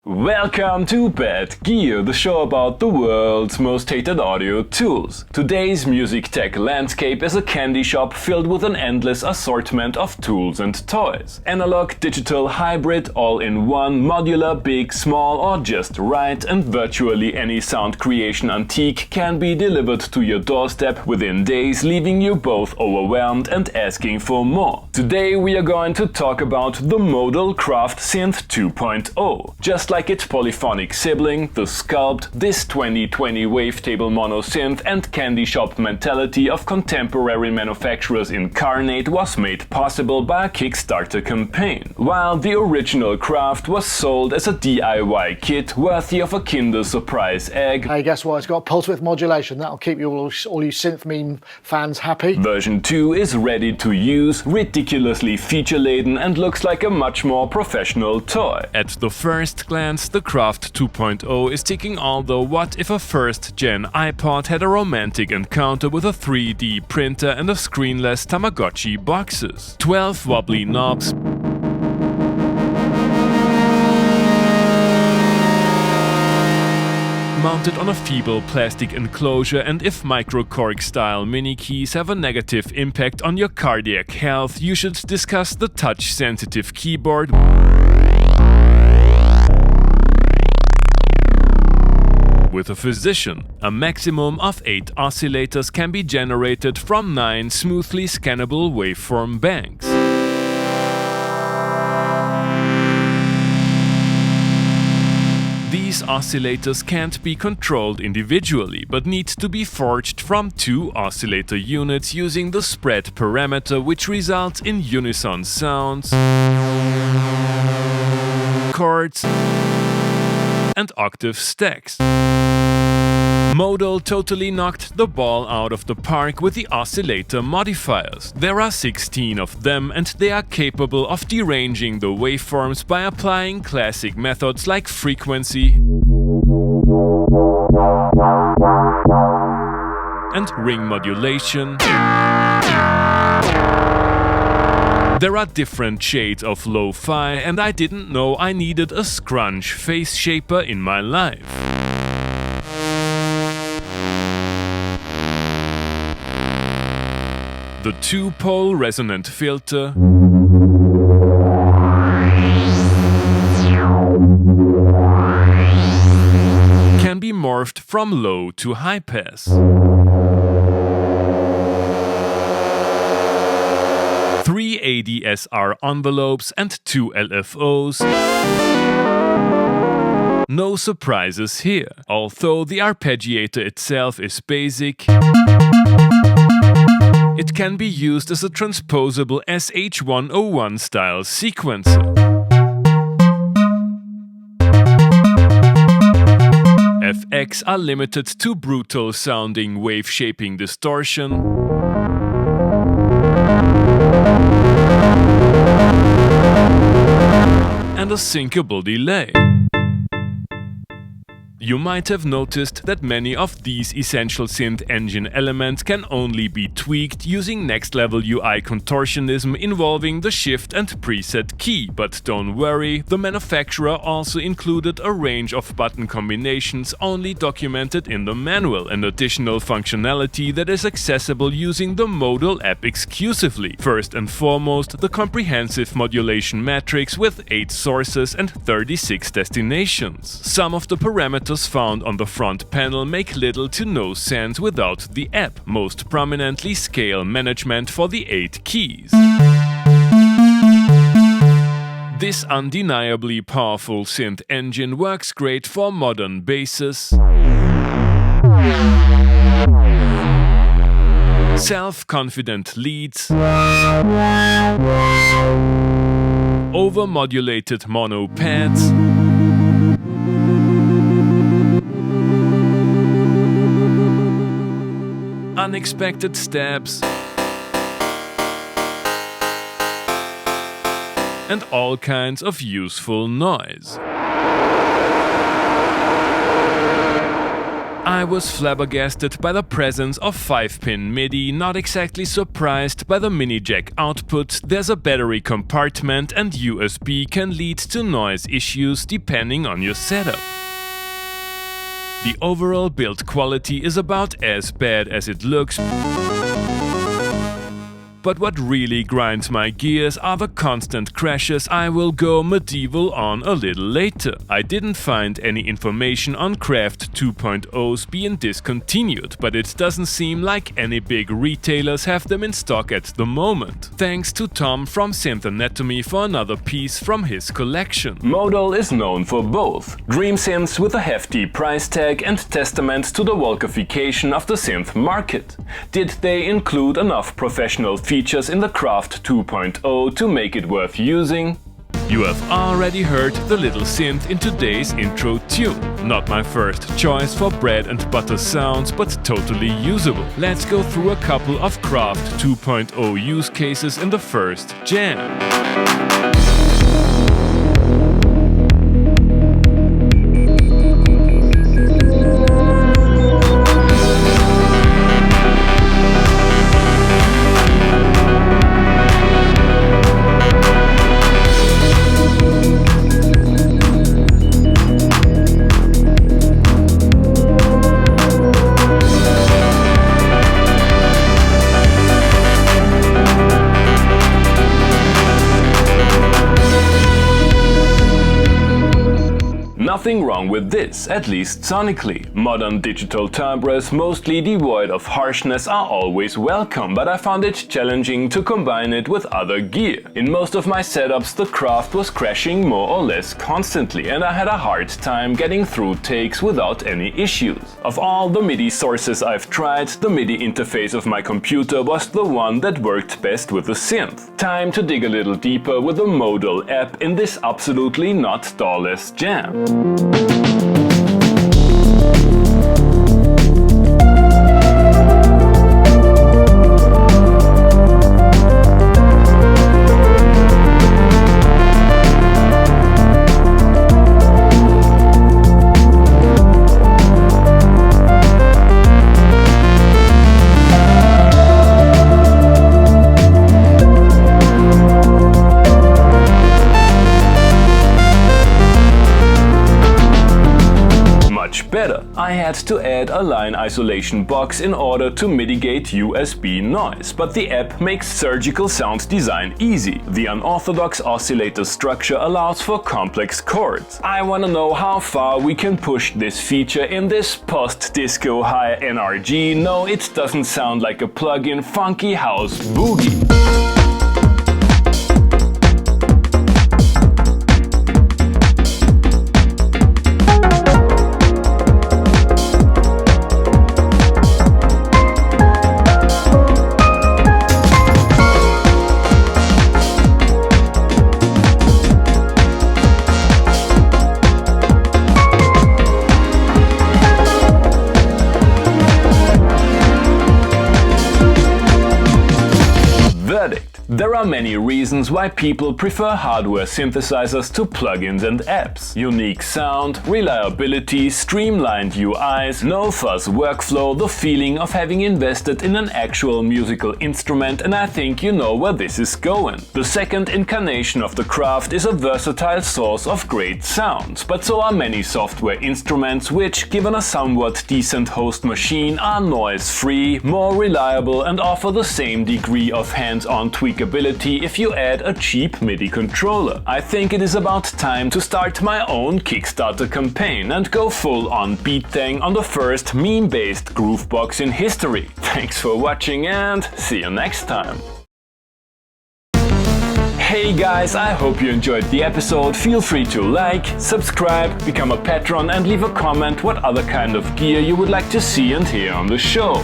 Welcome to Bad Gear, the show about the world's most hated audio tools. Today's music tech landscape is a candy shop filled with an endless assortment of tools and toys. Analog, digital, hybrid, all in one, modular, big, small or just right, and virtually any sound creation antique can be delivered to your doorstep within days, leaving you both overwhelmed and asking for more. Today we are going to talk about the Modal CraftSynth 2.0. Just like its polyphonic sibling, the Skulpt, this 2020 Wavetable mono synth and candy shop mentality of contemporary manufacturers incarnate was made possible by a Kickstarter campaign, while the original craft was sold as a DIY kit worthy of a Kinder Surprise egg. Hey, guess what? It's got pulse width modulation. That'll keep you all you synth meme fans happy. Version 2 is ready to use, ridiculously feature-laden and looks like a much more professional toy. At the first glance, the Craft 2.0 is ticking all the what if a first-gen iPod had a romantic encounter with a 3D printer and a screenless Tamagotchi boxes. 12 wobbly knobs, mounted on a feeble plastic enclosure, and if microcork-style mini keys have a negative impact on your cardiac health, you should discuss the touch-sensitive keyboard with a physician. A maximum of 8 oscillators can be generated from 9 smoothly scannable waveform banks. These oscillators can't be controlled individually, but need to be forged from 2 oscillator units using the spread parameter, which results in unison sounds, chords, and octave stacks. Modal totally knocked the ball out of the park with the Oscillator Modifiers. There are 16 of them, and they are capable of deranging the waveforms by applying classic methods like frequency and ring modulation. There are different shades of lo-fi, and I didn't know I needed a scrunch face shaper in my life. The 2-pole resonant filter can be morphed from low to high pass. 3 ADSR envelopes and 2 LFOs. No surprises here. Although the Arpeggiator itself is basic, it can be used as a transposable SH101 style sequencer. FX are limited to brutal sounding wave shaping distortion and a syncable delay. You might have noticed that many of these essential synth engine elements can only be tweaked using next-level UI contortionism involving the shift and preset key, but don't worry, the manufacturer also included a range of button combinations only documented in the manual, an additional functionality that is accessible using the Modal app exclusively. First and foremost, the comprehensive modulation matrix with 8 sources and 36 destinations. Some of the parameters found on the front panel make little to no sense without the app, most prominently scale management for the 8 keys. This undeniably powerful synth engine works great for modern basses, self-confident leads, over-modulated mono pads, unexpected stabs, and all kinds of useful noise. I was flabbergasted by the presence of 5-pin MIDI, not exactly surprised by the mini jack output. There's a battery compartment, and USB can lead to noise issues depending on your setup. The overall build quality is about as bad as it looks. But what really grinds my gears are the constant crashes. I will go medieval on a little later. I didn't find any information on Craft 2.0's being discontinued, but it doesn't seem like any big retailers have them in stock at the moment. Thanks to Tom from Synth Anatomy for another piece from his collection. Modal is known for both dream synths with a hefty price tag and testament to the Volkification of the synth market. Did they include enough professional features in the Craft 2.0 to make it worth using? You have already heard the little synth in today's intro tune. Not my first choice for bread and butter sounds, but totally usable. Let's go through a couple of Craft 2.0 use cases in the first jam. Nothing wrong with this, at least sonically. Modern digital timbres, mostly devoid of harshness, are always welcome, but I found it challenging to combine it with other gear. In most of my setups, the Craft was crashing more or less constantly, and I had a hard time getting through takes without any issues. Of all the MIDI sources I've tried, the MIDI interface of my computer was the one that worked best with the synth. Time to dig a little deeper with the Modal app in this absolutely not stallless jam. Better. I had to add a line isolation box in order to mitigate USB noise, but the app makes surgical sound design easy. The unorthodox Oscillator Structure allows for complex chords. I wanna know how far we can push this feature in this post-disco high NRG. No, it doesn't sound like a plug-in funky house boogie. There are many reasons why people prefer hardware synthesizers to plugins and apps. Unique sound, reliability, streamlined UIs, no fuzz workflow, the feeling of having invested in an actual musical instrument, and I think you know where this is going. The second incarnation of the Craft is a versatile source of great sounds, but so are many software instruments which, given a somewhat decent host machine, are noise-free, more reliable and offer the same degree of hands-on tweakability if you add a cheap MIDI controller. I think it is about time to start my own Kickstarter campaign and go full on beat thang on the first meme-based groovebox in history. Thanks for watching and see you next time. Hey guys, I hope you enjoyed the episode. Feel free to like, subscribe, become a patron and leave a comment what other kind of gear you would like to see and hear on the show.